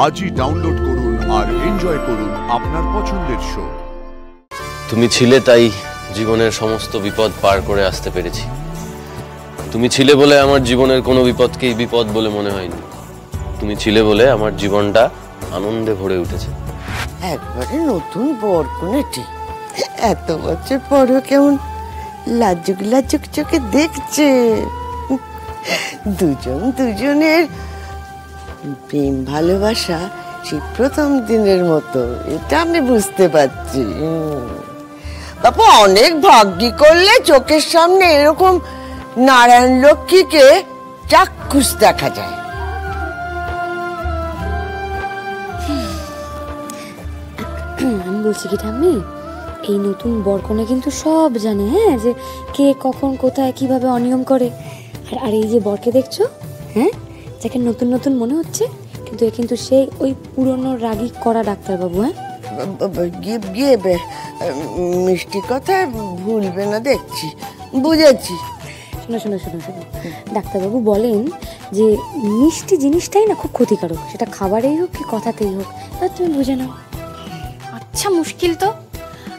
আজই ডাউনলোড করুন আর এনজয় করুন আপনার পছন্দের শো। তুমি ছিলে তাই জীবনের সমস্ত বিপদ পার করে আসতে পেরেছি। তুমি ছিলে বলে আমার জীবনের কোনো বিপদকেই বিপদ বলে মনে হয়নি। তুমি ছিলে বলে আমার জীবনটা আনন্দে ভরে উঠেছে। একবারে নতুন বর কোনেটি, এত বছর পরও কেমন লাজুক লাজুক চোখে দেখছে। দুজন দুজনের প্রেম ভালোবাসা সেই প্রথম দিনের মতো, এটা আমি বুঝতে পারছি। বাবা, অনেক ভাগ্যি করলে চোখের সামনে এরকম নারায়ণ লক্ষ্মীকে চাক্ষুষ দেখা যায়। আমি বলছি কি ঠাম্মি, এই নতুন বরকনে কিন্তু সব জানে, হ্যাঁ, যে কে কখন কোথায় কিভাবে অনিয়ম করে। আর এই যে বরকে দেখছো, হ্যাঁ, যাকে নতুন নতুন মনে হচ্ছে, কিন্তু এ কিন্তু সেই ওই পুরনো রাগী করা ডাক্তারবাবু। হ্যাঁ, মিষ্টি কথায় ভুলবে না দেখছি, বুঝেছি। শোনো শোনো শোনো শোনো, ডাক্তারবাবু বলেন যে মিষ্টি জিনিসটাই না খুব ক্ষতিকারক, সেটা খাবারেই হোক কি কথাতেই হোক। তা তুমি বুঝে নাও। আচ্ছা, মুশকিল তো।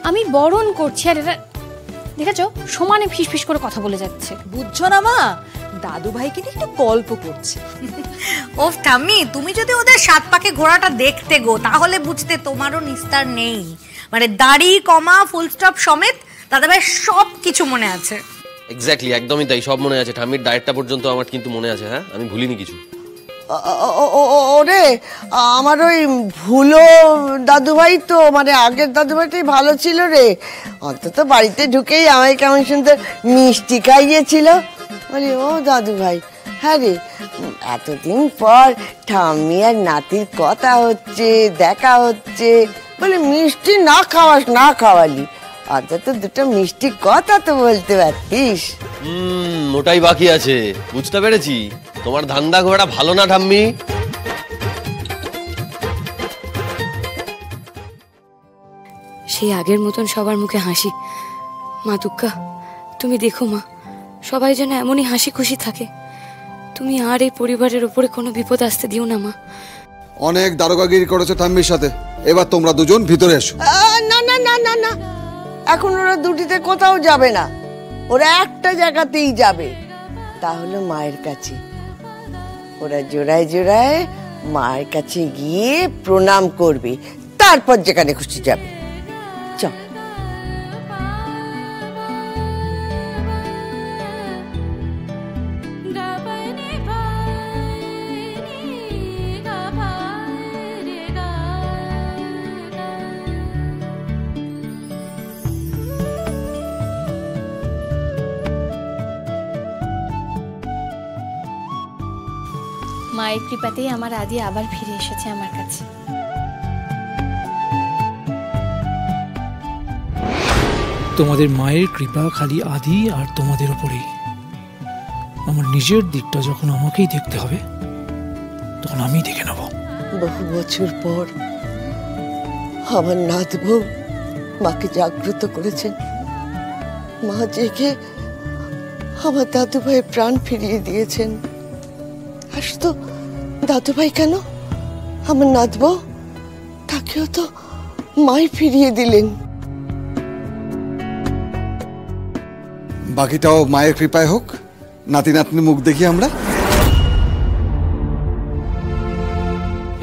আমি বরণ করছি আর এরা দেখেছো সমানে ফিসফিস করে কথা বলে যাচ্ছে। বুঝছো না মা, দাদু ভাইকে নিয়ে একটু গল্প করছে। ও ঠাম্মি, তুমি যদি ওদের সাত পাকে ঘোড়াটা দেখতে গো, তাহলে বুঝতে তোমারও নিস্তার নেই। মানে দাড়ি কমা ফুল স্টপ সমেত দাদা ভাই সব কিছু মনে আছে। এক্স্যাক্টলি, একদমই তাই, সব মনে আছে। ঠাম্মির ডায়েটটা পর্যন্ত আমার কিন্তু মনে আছে। হ্যাঁ, আমি ভুলিনি কিছু। ওরে, আমার ওই ভুলো দাদুভাই তো, মানে আগের দাদুভাইটাই ভালো ছিল রে। অন্তত বাড়িতে ঢুকেই আমায় কেমন সুন্দর মিষ্টি খাইয়েছিল। বলি, ও দাদুভাই, হ্যাঁ রে, এতদিন পর ঠাম্মি আর নাতির কথা হচ্ছে, দেখা হচ্ছে, বলে মিষ্টি না খাওয়াস, না খাওয়ালি, অন্তত দুটো মিষ্টি কথা তো বলতে পারতিস। ওটাই বাকি আছে, বুঝতে পেরেছি। তোমার ধান্দা ঘোড়া ভালো না ঠাম্মি। সেই আগের মতন সবার মুখে হাসি। মা দুর্গা, তুমি দেখো মা, সবাই যেন এমনই হাসি খুশি থাকে। তুমি আর এই পরিবারের উপরে কোনো বিপদ আসতে দিও না মা। অনেক দারোগাগিরি করেছো ঠাম্মির সাথে, এবার তোমরা দুজন ভিতরে এসো। না না না না না, এখন ওরা দুটিতে কোথাও যাবে না, ওরা একটা জায়গাতেই যাবে, তা হলো মায়ের কাছে। ওরা জোড়ায় জোড়ায় মায়ের কাছে গিয়ে প্রণাম করবে, তারপর যেখানে খুশি যাবে। চল। মায়ের কৃপাতেই আমার আদি আবার ফিরে এসেছে আমার কাছে। তোমাদের মায়ের কৃপা খালি আদি আর তোমাদের উপরেই। আমার নিজের দিকটা যখন আমাকেই দেখতে হবে, তখন আমি দেখে নেব। বহু বছর পর আমার নাত বউ মাকে জাগ্রত করেছেন। মা জেগে আমার দাদু ভাইয়ের প্রাণ ফিরিয়ে দিয়েছেন। আর শুধু দাদু ভাই কেন, আমার নাত বউ, তাকেও তো মাই ফিরিয়ে দিলেন। বাকিটাও মায়ের কৃপায় হোক। নাতি নাতনি মুখ দেখি আমরা।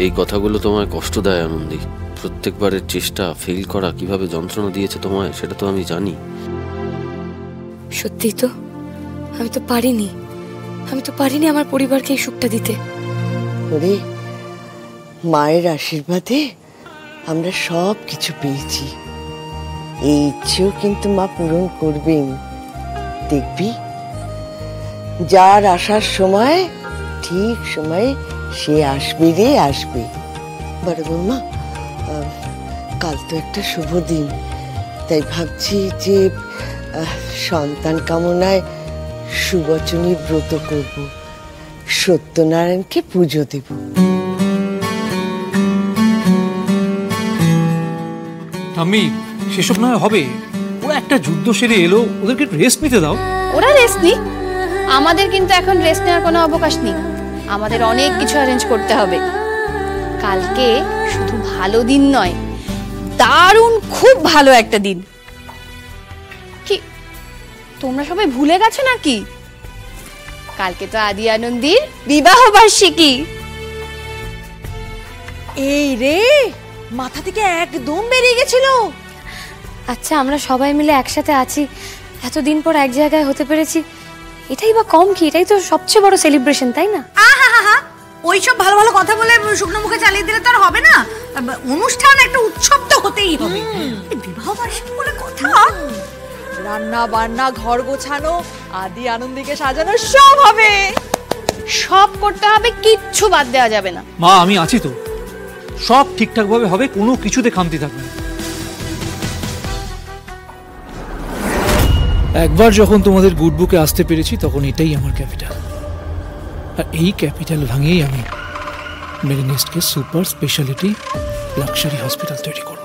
এই কথাগুলো তোমায় কষ্ট দেয় আনন্দী। প্রত্যেকবারের চেষ্টা ফেল করা কিভাবে যন্ত্রণা দিয়েছে তোমায়, সেটা তো আমি জানি। সত্যি তো, আমি তো পারিনি আমার পরিবারকে এই সুখটা দিতে। ওরে, মায়ের আশীর্বাদে আমরা সব কিছু পেয়েছি। এই ইচ্ছেও কিন্তু মা পূরণ করবেন, দেখবি। যার আসার সময় ঠিক সময়ে সে আসবে রে, আসবে। বড় বৌমা, কাল তো একটা শুভ দিন, তাই ভাবছি যে সন্তান কামনায় সুবচনী ব্রত করব, সত্যনারায়ণকে পুজো দেব। ঠাম্মি, সেসব নয় হবে। ওরা একটা যুদ্ধ সেরে এলো, ওদেরকে রেস্ট নিতে দাও। ওরা রেস্ট নিক, আমাদের কিন্তু এখন রেস্ট নেওয়ার কোনো অবকাশ নেই। আমাদের অনেক কিছু অ্যারেঞ্জ করতে হবে। কালকে শুধু ভালো দিন নয়, দারুণ খুব ভালো একটা দিন। কি তোমরা সবাই ভুলে গেছো নাকি? কালকে তো আদি আনন্দীর বিবাহ বার্ষিকী। এই রে, মাথা থেকে একদম বেরিয়ে গেছিল। আচ্ছা, আমরা সবাই মিলে একসাথে আছি, এতদিন পর এক জায়গায় হতে পেরেছি, এটাই বা কম কি? এটাই তো সবচেয়ে বড় সেলিব্রেশন, তাই না? আহা, ওইসব ভালো ভালো কথা বলে শুকনো মুখে চালিয়ে দিলে তো আর হবে না। অনুষ্ঠান একটা উৎসব তো হতেই হবে। বিবাহ বার্ষিকী বলে কথা। রান্না বান্না, ঘর গোছানো, আদি আনন্দীকে সাজানো সব হবে। সব করতে হবে, কিচ্ছু বাদ দেওয়া যাবে না। মা, আমি আছি তো, সব ঠিকঠাক ভাবে হবে, কোনো কিছুতে খামতি থাকবে না। একবার যখন তোমাদের গুড বুকে আসতে পেরেছি তখন এটাই আমার ক্যাপিটাল, আর এই ক্যাপিটাল ভাঙিয়েই আমি মেরিনেস্টকে সুপার স্পেশালিটি লাক্সারি হসপিটাল তৈরি করব।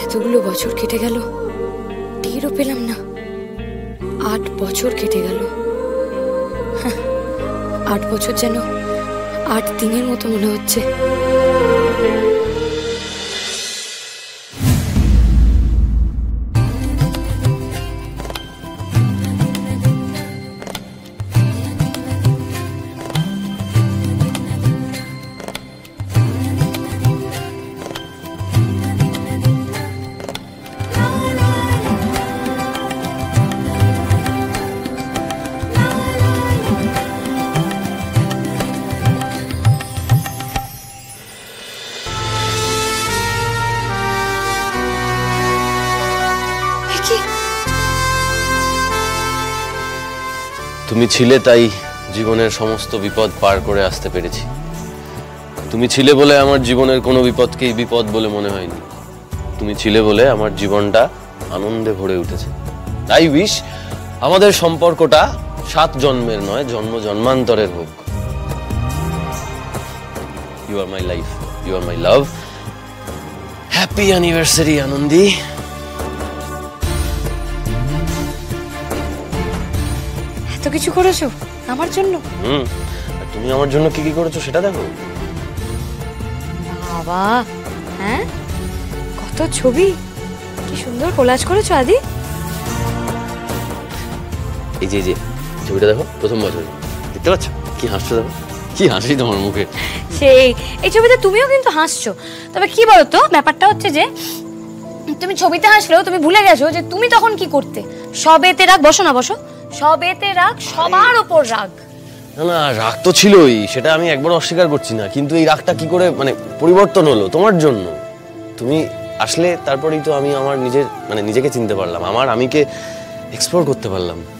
এতগুলো বছর কেটে গেল, টেরও পেলাম না। 8 বছর কেটে গেল। 8 বছর যেন 8 দিনের মতো মনে হচ্ছে। তুমি ছিলে তাই জীবনের সমস্ত বিপদ পার করে আসতে পেরেছি। তুমি ছিলে বলে আমার জীবনের কোনো বিপদকেই বিপদ বলে মনে হয়নি। তুমি ছিলে বলে আমার জীবনটা আনন্দে ভরে উঠেছে। আই উইশ আমাদের সম্পর্কটা 7 জন্মের নয়, জন্ম জন্মান্তরের হোক। You are my life, you are my love. Happy anniversary Anandi. এত কিছু করেছো আমার জন্য? আর তুমি আমার জন্য কি কি করেছো সেটা দেখো। বাবা, হ্যাঁ, কত ছবি, কি সুন্দর কোলাজ করেছো আদি। এই যে ছবিটা দেখো, প্রথম বছর, দেখতে পাচ্ছ কি হাসছো? দেখো কি হাসি তোমার মুখে। সেই এই ছবিতে তুমিও কিন্তু হাসছো। তবে কি বলো তো, ব্যাপারটা হচ্ছে যে তুমি ছবিতে হাসলেও তুমি ভুলে গেছো যে তুমি তখন কি করতে। সবেতে রাগ, বসো না বসো, সবেতে রাগ, সবার ওপর রাগ। না, রাগ তো ছিলই, সেটা আমি একবার অস্বীকার করছি না, কিন্তু এই রাগটা কি করে পরিবর্তন হলো তোমার জন্য? তুমি আসলে তারপরেই তো আমি আমার নিজেকে চিনতে পারলাম, আমিকে এক্সপ্লোর করতে পারলাম।